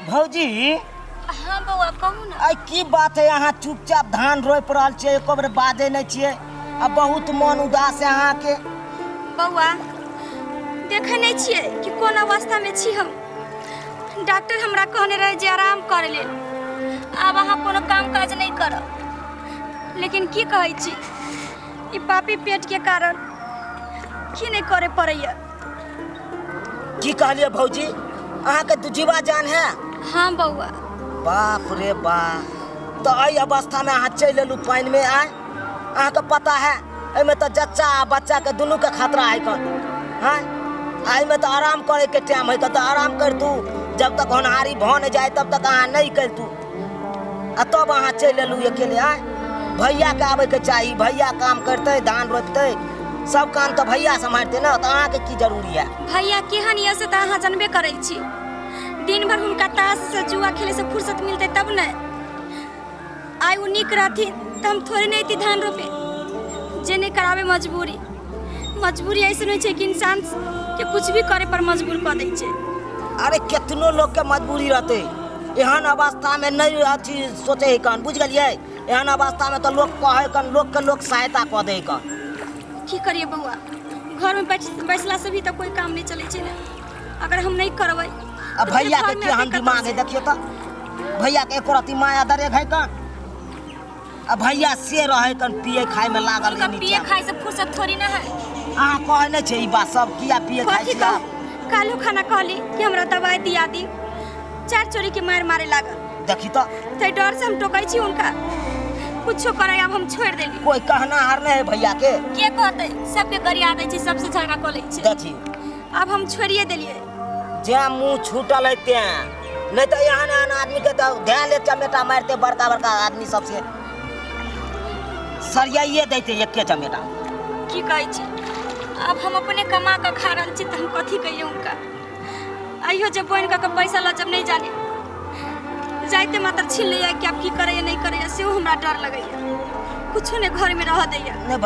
भौजी हाँ बउआ कहू ना। आई की बात है यहाँ चुपचाप धान रोप रहा छे एको बेर बाजे नहीं छिए अब बहुत मन उदास है यहाँ के। बउआ देखे नहीं छिए कि कौन अवस्था में छी हम। डॉक्टर हमरा कहने रहे जे आराम करे ले अब अहाँ कोनो काम काज नहीं करब लेकिन की कहै छी ई पापी पेट के कारण की नहीं करे पड़ैया। की कहलिए भौजी अहाँ के तू जीवा जान है? हाँ बउआ। बाप रे बाप तो आई अवस्था में अहाँ चल एलू पानी में आए अहाँ के पता है एमे तो जच्चा बच्चा के दोनों के खतरा है कन। हाँ आई में तो आराम करे के टाइम है तो आराम कर तू जब तक होनहारी भन जाए तब तक अहाँ नहीं कर तू तब अहाँ चल एलू अकेले आए। भैया के आवे के चाहिए भैया काम करते धान रोपते सब काम तो भैया संभालते ना तो अहाँ के की जरूरी है। भैया केहन ये से तो अहाँ जानबे करै छी दिन भर उनका ताश से जुआ खेले से फुर्सत मिलते तब न आई वो निक रहती तो हम थोड़ी नहीं थी धान रोपे जे नहीं करावे मजबूरी ऐसे नहीं कि इंसान के कुछ भी करे पर मजबूर कर दे छे। अरे कितनो लोग के मजबूरी रहते एहन अवस्था में नहीं अथी सोचे है कन बुझ गलिए एहन अवस्था में तो लोग कहे कन लोग सहायता कर दे कन। की करिए बउआ घर में बैठला से भी तो कोई काम नहीं चले छे ना अगर हम नहीं करबै। अब भैया के केहन दिमाग है देखिए तो भैया के एको रती माया दरे है कन अब भैया से रहे कन पिए खाए में लागल है पिए खाए से फुर्सत थोड़ी ना है। अहाँ कहे नहीं छे ई बात सब किया पिए खाए छी आप कालू खाना कहली कि हमरा दवाई दिया दी चार चोरी के मारे लागल देखी तो ते डर से हम टोकै छी उनका कुछो करे अब हम छोड़ देली। कोई कहना हार नहीं है भैया के कहते सबके गरिया दै छी सबसे झगड़ा कर लै छी देखी अब हम छोड़िए देलिए जे मुंह छूटल है ते नहीं तो यहाँ आदमी के तो ध्यान ले चमेटा मारते बड़का आदमी सबसे सरियाइए देते एक चमेटा। की कहै छी अब हम अपने कमा के खा रहल छी तो हम कथी कहिए उनका आइयो जे बन के पैसा ला जब नहीं जाने जाते मात्र छीन लिया कि आप की करे नहीं करे से हमरा डर लगैया कुछो ने घर में रह दैया। नहीं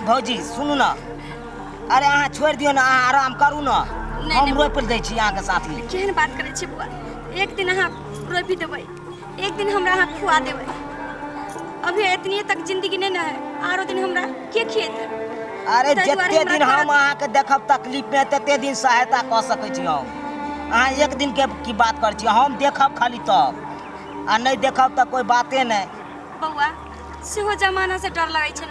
भौजी सुनू ना अरे अहाँ छोड़ दियो ना अहाँ आराम करू ना हम रोप दै छी अहाँ के साथ ही। केहन बात करे छी बुआ एक दिन अहाँ रोपी देबै एक दिन हमरा अहाँ खुआ देबै अभी इतनी तक जिंदगी नहीं ना है आरो दिन हमरा के खिएते। अरे जते दिन हम अहाँ के देखब तकलीफ में तते दिन सहायता कर सकै छी हम अहाँ एक दिन के की बात कर छी हम देखब खाली तब आ नहीं देखब तो कोई बाते नहीं। बउआ सेहो जमाना से डर लगै छै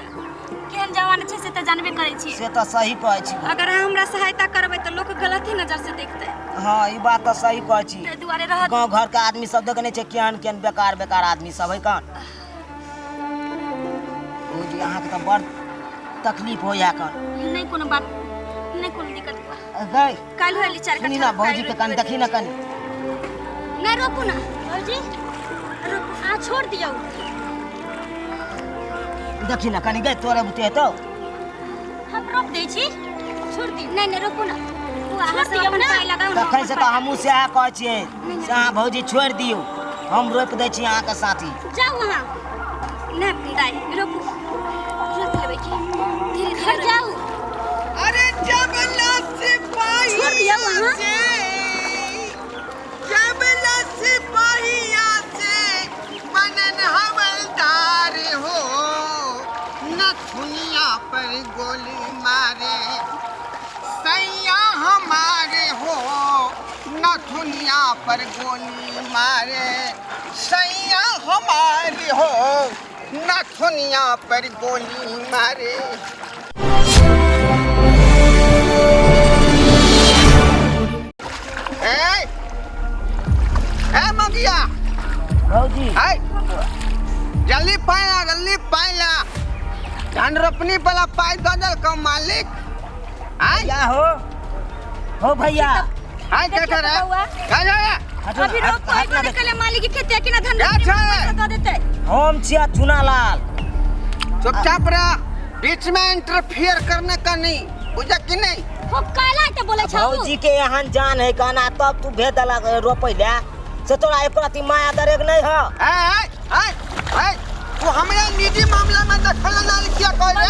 केहन जमाना छै से तो जानबे करै छी से तो सही कहै छी अगर हमरा सहायता करबै तो लोग गलत ही नजर से देखते। हाँ ई बात तो सही कहै छी ते दुआरे रहत गांव घर के आदमी सब देखने छै केहन बेकार आदमी सब है कन ओ जी अहाँ के तो बड़ तकलीफ हो या कन नहीं कोनो बात नहीं कोनो दिक्कत बा गई काल होली चार सुनी ना भौजी के कन देखी ना कन नहीं रोकू ना भौजी आ छोड़ दियो देखी ना कनी गई तोरे बुते तो हम रोक दै छी छोड़ दी नहीं रोकू ना वो छोड़ दियो ना पाई लगाऊ तखन से तो हमहू से आ कहै छियै से अहाँ भौजी छोड़ दियो हम रोप दै छी अहाँ के साथी जाओ वहां नहीं दाई रोकू रोक लेबै की धीरे धीरे जाओ। अरे जबला सिपाही छोड़ दिया वहां जबला सिपाहिया से बनन हवलदार हो न दुनिया पर गोली मारे सैया हमारे हो न दुनिया पर गोली मारे सैया हमारे हो न दुनिया पर गोली मारे। मंगिया भौजी जल्दी पाइला धान रोपनी वाला पाई दल का मालिक क्या हो भैया हाय क्या कर रहा है अभी रोक पाई बने कले मालिक के खेते कि ना धन दे देते हम छिया चुनालाल चुपचाप रह बीच में इंटरफियर करने का नहीं बुझा कि नहीं हो काला तो बोले छ भौजी के यहाँ जान है कहना तब तू भेज दला रोपैला से तोरा एक प्रति माया दरेक नहीं हो तू हमरा निजी मामला में दखल ना किया कह रे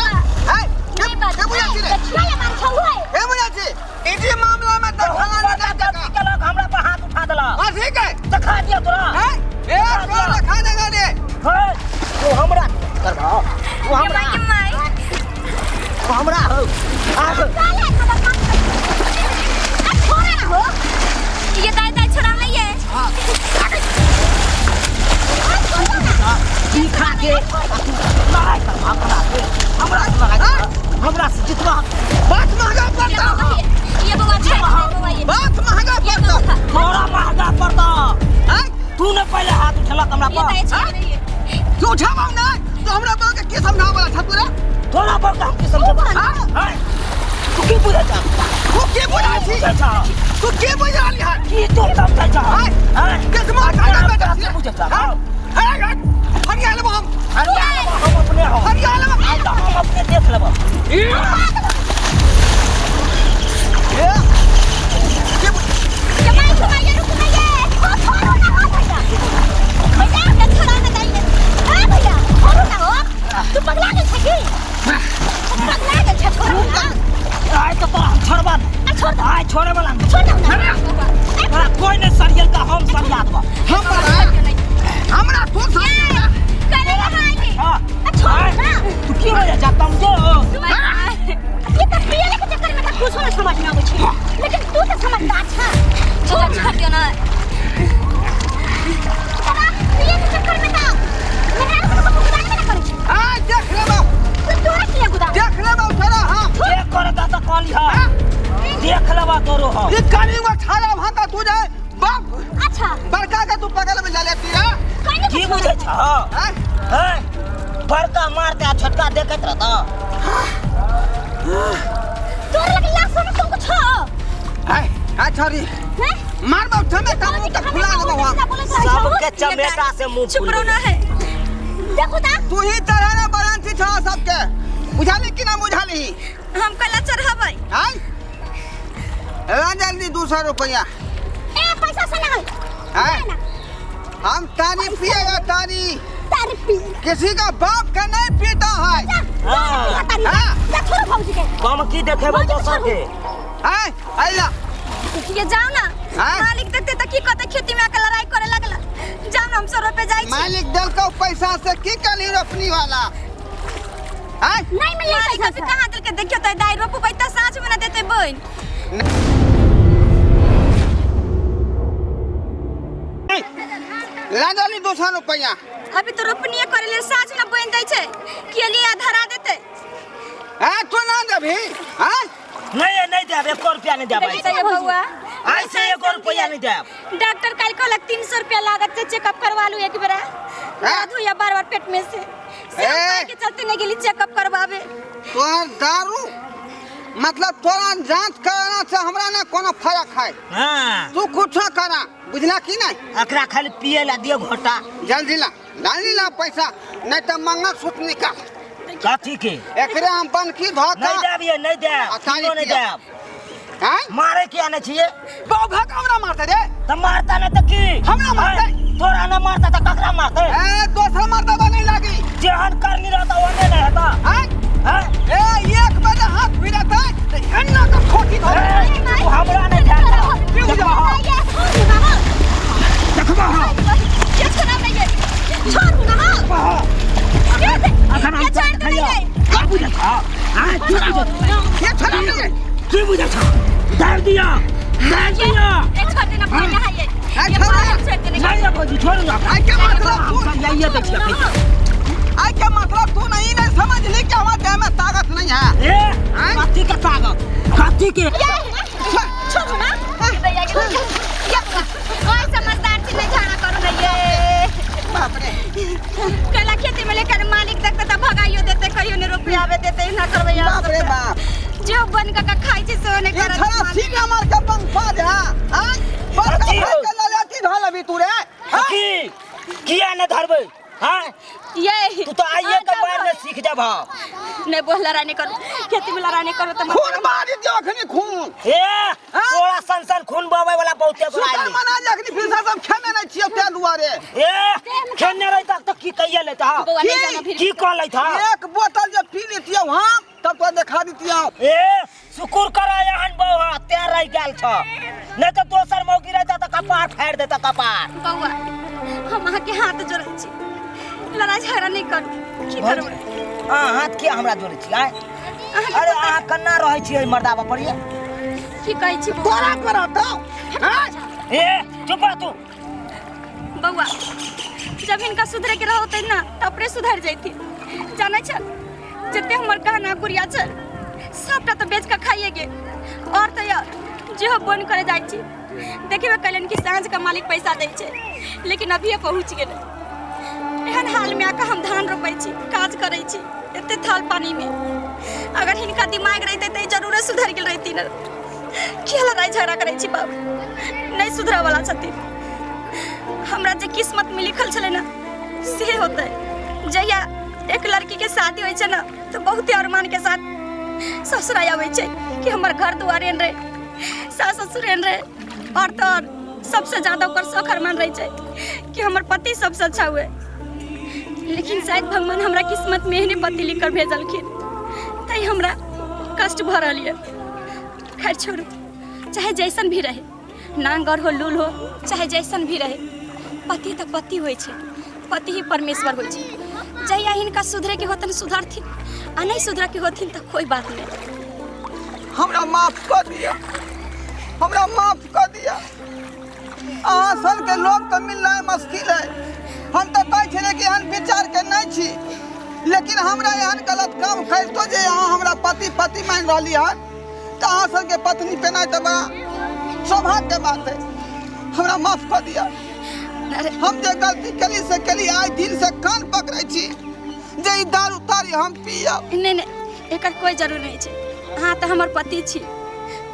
नहीं बात देखिए मार छौ है ए बुझा छी निजी मामला में दखल ना हमरा पर हाथ उठा देला ठीक है दिखा लड़ाई कर हमरा से जितना बात महंगा पड़ता ये बउआ छे बउआ ये बात महंगा पड़ता थोड़ा महंगा पड़ता तू ने पहले हाथ उठला हमरा ये पर छे रही तू उठावा ना तो हमरा बाल के समझावा वाला था तोरा थोड़ा बहुत हम की समझबा तू की बुझा जा तू के बुझा छी तू के बुझा ली है की तू समझा जा किस्मा का बेटा बुझा जा हरियाणा में हम अपने हो हरियाणा में हम अपने देख लेबो जमाई जमाई रुक ना ये छोड़ो ना हो भैया भैया न छोड़ा ना दाई हां भैया छोड़ो ना हो तू पगला के छकी पगला के छक करो ना आय तो हम छोड़बा छोड़ दो आय छोड़े वाला छोड़ दो ना कोई ने सरियल का हम सरिया दबा हमरा तू समझ करे ना हां हां छोड़ ना तू की हो जाता मुझे ये तो पियले के चक्कर में तो कुछ ना समझ ना आवे छै लेकिन तू तो समझदार छ छोड़ दियो ना पियले के चक्कर में तो मेरा को गुदान में ना करे छै आ देख लेबो तू तोरा के गुदान देख लेबो तोरा हां ये करता तो कॉली हां देख लेबा तोरो हां ये कानी में छाला भाता तू जाए बाप अच्छा बड़का के तू बगल में ले लेती है की बुझे छ हैं बड़का मारते आ छोटका देखत रहता तोर लगे लाश में तुमको छ हाय छोरी हैं मार बाप थमे का मुंह तक खुला देबो हम सबके चमेटा से मुंह चुप रहो ना है देखो ता तू ही चढ़ाना बरांती छ सबके बुझाली कि ना बुझाली हम कला चढ़ाबै हाय जल्दी 200 रुपया ए पैसा से ना हाय हम तारी पिएगा तारी तारी पी किसी का बाप का नहीं पीता है हां या छोड़ भौजी के हम की देखेबो दोसर के हाय अल्लाह ये जाओ ना हाँ? मालिक देखते त की कहते खेती में आके लड़ाई करे लगला जाओ ना हम 100 रुपए जाई छी मालिक दल को पैसा से की कली रोपनी वाला हाय नहीं मिले पैसा फिर कहां दिल के देखियो त दाई रोपबै त साँझ में ना देते बहन लाजली 200 रुपया अभी तो रोपनीए करे ले साँझ ना बहन दै छै के लिए आधारा देते हां तू ना देबी हां नहीं देब 1 रुपया नहीं देब सही बउआ ऐसे 1 रुपया नहीं देब डॉक्टर कल को 300 रुपया लागत से चेकअप करवा लूं एक बेरा दादू या बार-बार पेट में से के चलते नहीं गेली चेकअप करवावे तोहर दारू मतलब तोरा जांच कराना से हमरा ना कोनो फर्क है हां तू कुछ करा बुझला कि नहीं अकरा खाली पिए ला दियो घोटा जल्दी ला पैसा नहीं तो मंगलसूत्र निकाल कथी के एकरे हम बन की धोखा नहीं देब ये नहीं देब अतारी नहीं किया। देब हैं मारे क्या नहीं छिए बाप घा हमरा मारते रे तो मारता नहीं तो की हमरा मारते? तोरा न मारता तो ककरा मारते ए दोसर मर्दा बा नहीं लागी जेहन करनी रहता ओने नहीं रहता हैं हैं ए 1 बजे हाथ भिड़ता तो एन्ना का खोटी धो तू हमरा नहीं जानता देखबा हां ये छोड़ा नहीं है छोड़ ना हां अखन हम छोड़ दे नहीं का बुझा हां ये छोड़ा नहीं की बुझा डाल दिया ए छोड़ देना पहले है ये छोड़ देने नहीं ना कोई छोड़ूंगा आई क्या मतलब तू ये देखिए आई क्या मतलब तू नहीं समझ ली कि हमारे देह में ताकत नहीं है ए कथी के ताकत कथी के छोड़ ना भैया के ये ओए समझदार से नहीं झाड़ा करो ना ये बाप रे कला खेती में लेकर मालिक तक तो भगाइयो देते कहियो ने रुपया आवे देते ना करबै बाप रे बाप जो बन का खाई छै सो ने ये करत छड़ा सीना मार के पंखा जा हां बड़का भाई के ललाती धोल अभी तू रे की किया न धरबै हां ये तू तो आइए के बार में सीख जा भा नहीं बोल लड़ाई नहीं करो खेती में लड़ाई नहीं करो तो खून मार दियो अखनी खून ए तोरा संसन खून बहबै वाला बहुते सुतर बुराई मना जखनी फिर सब खेने नहीं छियो ते दुआरे ए खेने रही तक तो की कहिए लेता बउआ नहीं जाना फिर की कह लै था एक बोतल जब पी लेतियो हम तब तो दिखा देतियो ए शुक्र करा यहन बउआ ते रह गेल छ नहीं तो दोसर मौगी रहता तो कपार फाड़ देता कपार बउआ हम अहाँ के हाथ जोड़ै छी लड़ाई झगड़ा नहीं करू की करबै हाथ किया हमरा जोड़े छी आय अरे अहाँ कन्ना रहै छी मर्दावा पड़िए की कहै छी तोरा करा तो ए चुप रह तू बउआ जब इनका सुधरे के रहते ना तो अपने सुधर जाती। जाना चल जितने हमार गहना गुड़िया चल सबटा तो बेच कर खाइए गे। और तो यार जो बोन करे जाए छी देखिए कलन की सांझ का मालिक पैसा दे छे लेकिन अभी पहुँच गए। एहन हाल में आकर हम धान रोपे छी काज करे छी इतने थाल पानी में। अगर इनका दिमाग रहते तो जरूर सुधर गई रहती न। क्या लड़ाई झगड़ा करे छी बाबू नहीं सुधरा वाला छथिन। हमरा जे किस्मत में लिखल छले ना से होते। जहिया एक लड़की के शादी होय छे ना तो बहुत अरमान के साथ ससुर आवे छे कि हमर घर दुआर एन रहे सास ससुर एन रहे। और तो और सबसे ज्यादा ओकर शौक अरमान रहे छे कि हमर पति सबसे अच्छा हुए। लेकिन शायद भगवान हमरा किस्मत में एहने पति लिख कर भेजलखिन तई हमरा कष्ट भरल है। खैर छोड़ू चाहे जैसन भी रहे नांगर हो लूल हो चाहे जैसन भी रहे पति तो पति होय छे। पति ही परमेश्वर होय छे। जहिया इनका सुधरे के होतन सुधरथिन आ नहीं सुधरे के होथिन तो कोई बात नहीं। हमरा माफ कर दिया, हमरा माफ कर दिया। अहाँ सन के लोग तो मिलना मुश्किल है। हम तो कहे छे कि हम विचार के नहीं छी लेकिन हमरा यहाँ गलत काम करतो जे अहाँ हमरा पति पति मान रही है तो अहाँ सन के पत्नी पे नहीं तो बड़ा सौभाग्य के बात है। हमरा माफ कर दिया। हम जे गलती कली से कली आज दिल से कान पकड़े छी जे ई दारू तारी हम पियब। नहीं नहीं एकर कोई जरूर नहीं छे। हाँ तो हमर पति छी।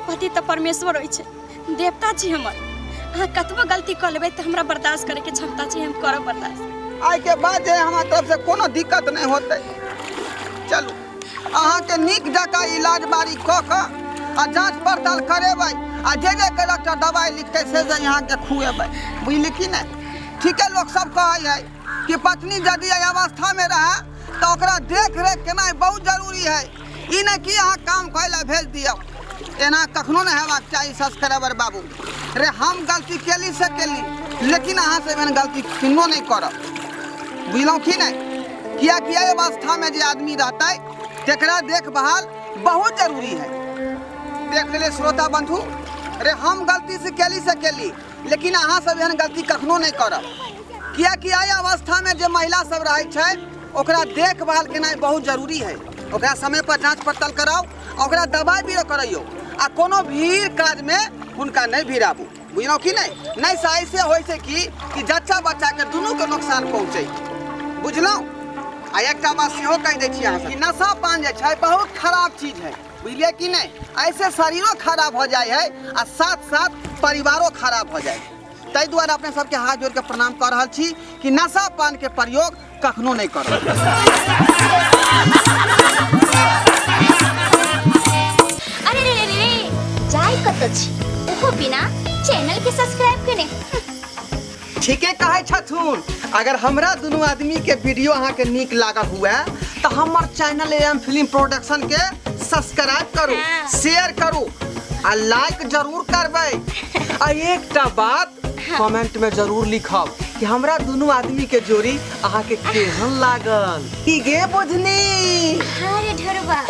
पति तो परमेश्वर होय छे देवता छी हमर। हाँ कतबो गलती कर लेबै तो हमरा बर्दाश्त करे के क्षमता छै हम करब बर्दाश्त। आज के बाद जे हमार तरफ से कोनो दिक्कत नहीं होते। चलू अहाँ के नीक जका इलाज बारी क के आ जांच पड़ताल करेबै आ जे के डॉक्टर दवाई लिख के से यहाँ के खुएबै। बुझली कि नहीं? ठीक है लोग सब कहे है कि पत्नी यदि अवस्था में रहे तो ओकरा देख रेख केना बहुत जरूरी है। ई नहीं कि अहाँ काम कैला भेज दियो। एना कखनो नहीं हेबाक चाहिए सब्सक्राइबर बाबू। रे हम गलती केली से केली लेकिन अहाँ से मैंने गलती किन्नो नहीं करब। बुझलौं कि नहीं? किया किया अवस्था में जो आदमी रहता है तेकरा देखभाल बहुत जरूरी है। देख ले श्रोता बंधु रे हम गलती से केली लेकिन अहाँ सब एहन गलती कखनो नहीं करब। किया किया अवस्था में जो महिला सब रहे छै ओकरा देखभाल केनाइ बहुत जरूरी है। ओकरा समय पर जांच पड़ताल कराओ ओकरा दवाई भी कराइयो आ कोनो भीड़ काज में उनका नहीं भिड़ाबू। बुझलौं कि नहीं? नहीं से ऐसे होय छै कि जच्चा बच्चा के दुनू के नुकसान पहुँचे। बुझलौं? आ एक बात सेहो कह दै छी अहाँ सब कि नशा पान जे छै बहुत खराब चीज है। बुझलिए कि नहीं? ऐसे शरीरों खराब हो जाए है आ साथ साथ परिवारों खराब हो जाए। ताहि दुआरे अपने सबके हाथ जोड़ के प्रणाम कर रहा छी कि नशा पान के प्रयोग कखनो नहीं करो। अरे रे रे रे जाय कत छी ओहो बिना चैनल के सब्सक्राइब कने। ठीके कहे छथुन। अगर हमरा दोनों आदमी के वीडियो अहाँ के नीक लागल हुआ तो हमर चैनल एम फिल्म प्रोडक्शन के सब्सक्राइब करू शेयर करू आ लाइक जरूर करबै। आ एकटा बात कमेंट में जरूर लिखब कि हमरा दोनों आदमी के जोड़ी अहाँ के केहन लागल। की गे बुझनी? हाँ रे ढोरबा।